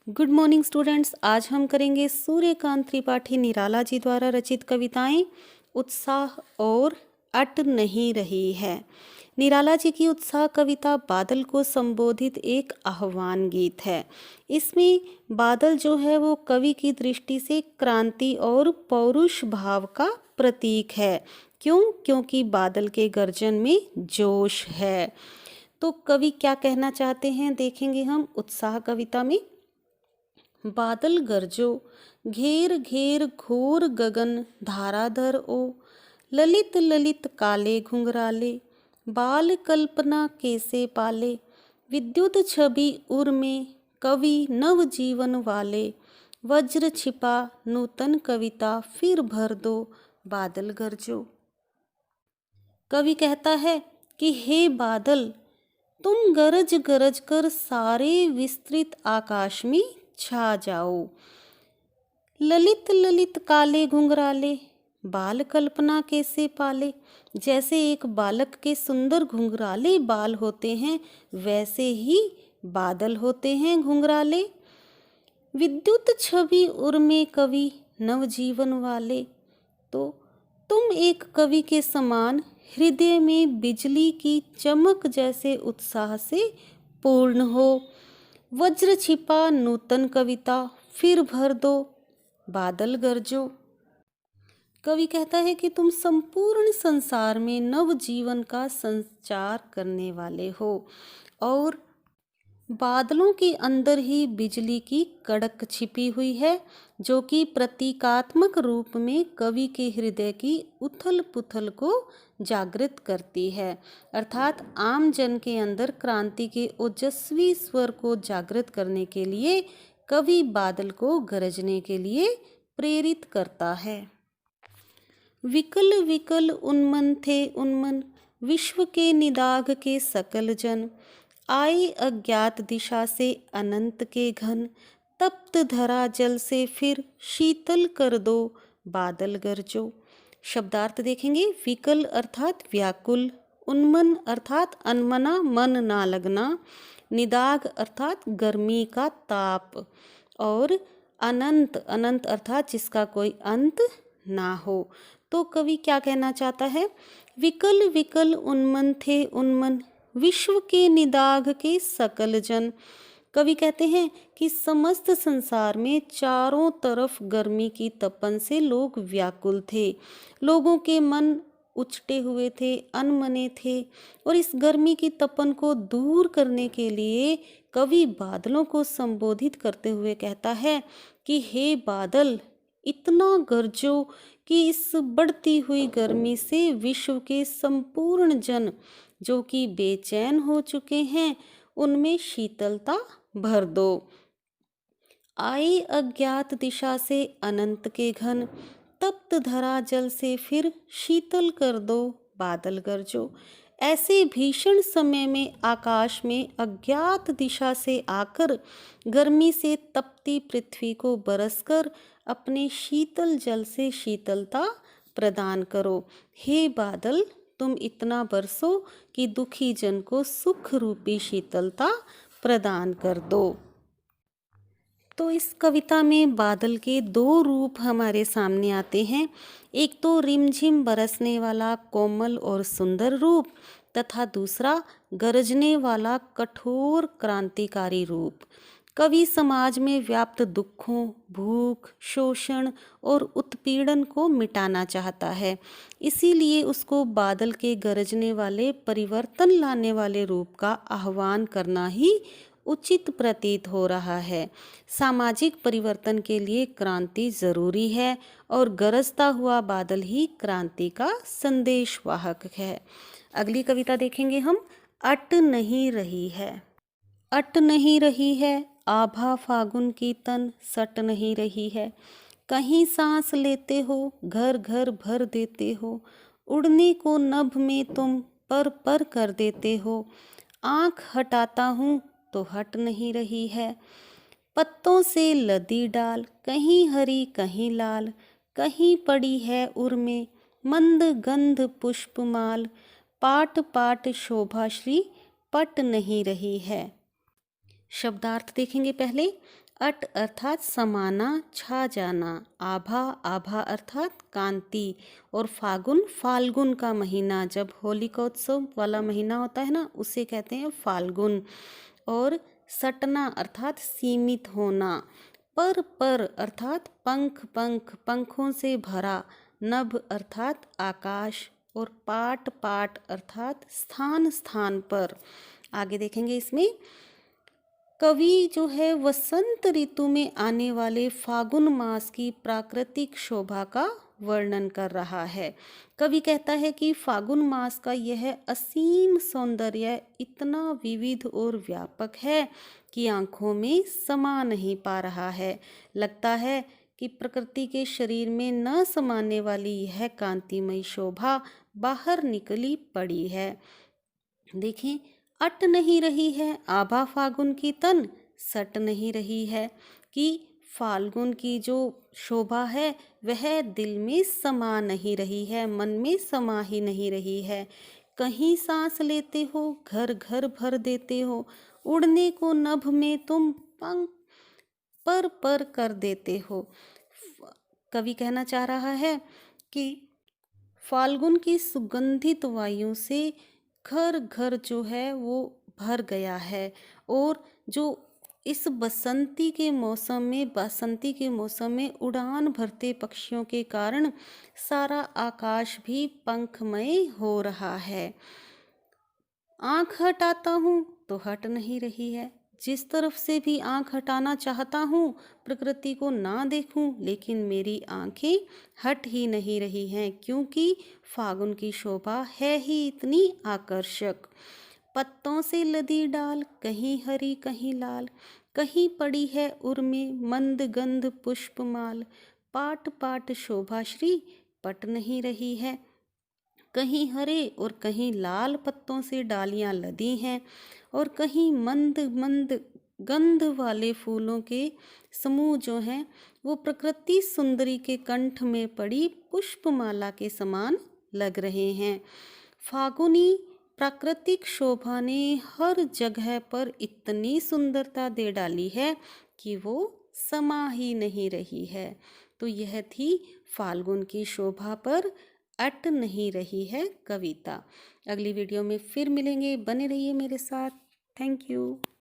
Good morning students. आज हम करेंगे सूर्यकांत त्रिपाठी निराला जी द्वारा रचित कविताएं उत्साह और अट नहीं रही है। निराला जी की उत्साह कविता बादल को संबोधित एक आह्वान गीत है। इसमें बादल जो है वो कवि की दृष्टि से क्रांति और पौरुष भाव का प्रतीक है। क्यों? क्योंकि बादल के गर्जन में जोश है। तो कवि क्या कहना चाहते हैं देखेंगे हम उत्साह कविता में। बादल गरजो घेर घेर घोर गगन धाराधर ओ, ललित ललित काले घुंघराले बाल कल्पना कैसे पाले, विद्युत छवि उर में कवि नव जीवन वाले, वज्र छिपा नूतन कविता फिर भर दो बादल गरजो। कवि कहता है कि हे बादल, तुम गरज गरज कर सारे विस्तृत आकाश में छा जाओ। ललित ललित काले घुंघराले बाल कल्पना कैसे पाले, जैसे एक बालक के सुंदर घुंघराले बाल होते हैं वैसे ही बादल होते हैं घुंघराले। विद्युत छवि उर में कवि नवजीवन वाले, तो तुम एक कवि के समान हृदय में बिजली की चमक जैसे उत्साह से पूर्ण हो। वज्र छिपा नूतन कविता फिर भर दो बादल गरजो। कवि कहता है कि तुम संपूर्ण संसार में नव जीवन का संचार करने वाले हो और बादलों के अंदर ही बिजली की कड़क छिपी हुई है, जो कि प्रतीकात्मक रूप में कवि के हृदय की उथल पुथल को जागृत करती है। अर्थात आम जन के अंदर क्रांति के ओजस्वी स्वर को जागृत करने के लिए कवि बादल को गरजने के लिए प्रेरित करता है। विकल विकल उन्मन थे उन्मन विश्व के निदाघ के सकल जन, आए अज्ञात दिशा से अनंत के घन, तप्त धरा जल से फिर शीतल कर दो बादल गरजो। शब्दार्थ देखेंगे। विकल अर्थात व्याकुल, उन्मन अर्थात अनमना मन ना लगना, निदाघ अर्थात गर्मी का ताप, और अनंत अनंत अर्थात जिसका कोई अंत ना हो। तो कवि क्या कहना चाहता है? विकल विकल उन्मन थे उन्मन विश्व के निदाघ के सकल जन। कवि कहते हैं कि समस्त संसार में चारों तरफ गर्मी की तपन से लोग व्याकुल थे, लोगों के मन उचटे हुए थे, अनमने थे, और इस गर्मी की तपन को दूर करने के लिए कवि बादलों को संबोधित करते हुए कहता है कि हे बादल, इतना गरजो कि इस बढ़ती हुई गर्मी से विश्व के संपूर्ण जन जो कि बेचैन हो चुके हैं उनमें शीतलता भर दो। आए अज्ञात दिशा से अनंत के घन, तप्त धरा जल से फिर शीतल कर दो बादल गरजो। ऐसे भीषण समय में आकाश में अज्ञात दिशा से आकर गर्मी से तपती पृथ्वी को बरसकर अपने शीतल जल से शीतलता प्रदान करो। हे बादल, तुम इतना बरसो कि दुखी जन को सुख रूपी शीतलता प्रदान कर दो। तो इस कविता में बादल के दो रूप हमारे सामने आते हैं। एक तो रिमझिम बरसने वाला कोमल और सुंदर रूप, तथा दूसरा गरजने वाला कठोर क्रांतिकारी रूप। कवि समाज में व्याप्त दुखों, भूख, शोषण और उत्पीड़न को मिटाना चाहता है। इसीलिए उसको बादल के गरजने वाले परिवर्तन लाने वाले रूप का आह्वान करना ही उचित प्रतीत हो रहा है। सामाजिक परिवर्तन के लिए क्रांति जरूरी है और गरजता हुआ बादल ही क्रांति का संदेशवाहक है। अगली कविता देखेंगे हम। अट नहीं रही है। अट नहीं रही है आभा फागुन की तन, सट नहीं रही है। कहीं सांस लेते हो घर घर भर देते हो, उड़ने को नभ में तुम पर कर देते हो। आँख हटाता हूँ तो हट नहीं रही है। पत्तों से लदी डाल, कहीं हरी कहीं लाल, कहीं पड़ी है उर में मंद गंध पुष्पमाल, पाट पाट शोभाश्री पट नहीं रही है। शब्दार्थ देखेंगे पहले। अट अर्थात समाना, छा जाना। आभा, आभा अर्थात कांति। और फागुन, फाल्गुन का महीना, जब होली का उत्सव वाला महीना होता है ना, उसे कहते हैं फाल्गुन। और सटना अर्थात सीमित होना। पर अर्थात पंख, पंख, पंखों से भरा। नभ अर्थात आकाश। और पाट, पाट अर्थात स्थान, स्थान पर। आगे देखेंगे इसमें, कवि जो है वसंत ऋतु में आने वाले फागुन मास की प्राकृतिक शोभा का वर्णन कर रहा है। कवि कहता है कि फागुन मास का यह असीम सौंदर्य इतना विविध और व्यापक है कि आंखों में समा नहीं पा रहा है। लगता है कि प्रकृति के शरीर में न समाने वाली यह कांतिमयी शोभा बाहर निकली पड़ी है। देखें, अट नहीं रही है आभा फागुन की तन, सट नहीं रही है कि फाल्गुन की जो शोभा है वह दिल में समा नहीं रही है, मन में समा ही नहीं रही है। कहीं सांस लेते हो, घर घर भर देते हो, उड़ने को नभ में तुम पंख पर कर देते हो। कवि कहना चाह रहा है कि फाल्गुन की सुगंधित वायु से घर घर जो है वो भर गया है। और जो इस बसंती के मौसम में उड़ान भरते पक्षियों के कारण सारा आकाश भी पंखमय हो रहा है। आंख हटाता हूँ तो हट नहीं रही है। जिस तरफ से भी आंख हटाना चाहता हूँ, प्रकृति को ना देखूं, लेकिन मेरी आंखें हट ही नहीं रही हैं, क्योंकि फागुन की शोभा है ही इतनी आकर्षक। पत्तों से लदी डाल, कहीं हरी कहीं लाल, कहीं पड़ी है उर्मी मंद गंध पुष्पमाल। पाट पाट शोभा श्री पट नहीं रही है। कहीं हरे और कहीं लाल पत्तों से डालियां लदी हैं, और कहीं मंद मंद गंध वाले फूलों के समूह जो हैं वो प्रकृति सुंदरी के कंठ में पड़ी पुष्पमाला के समान लग रहे हैं। फागुनी प्राकृतिक शोभा ने हर जगह पर इतनी सुंदरता दे डाली है कि वो समा ही नहीं रही है। तो यह थी फाल्गुन की शोभा पर अट नहीं रही है कविता। अगली वीडियो में फिर मिलेंगे, बने रहिए मेरे साथ। Thank you.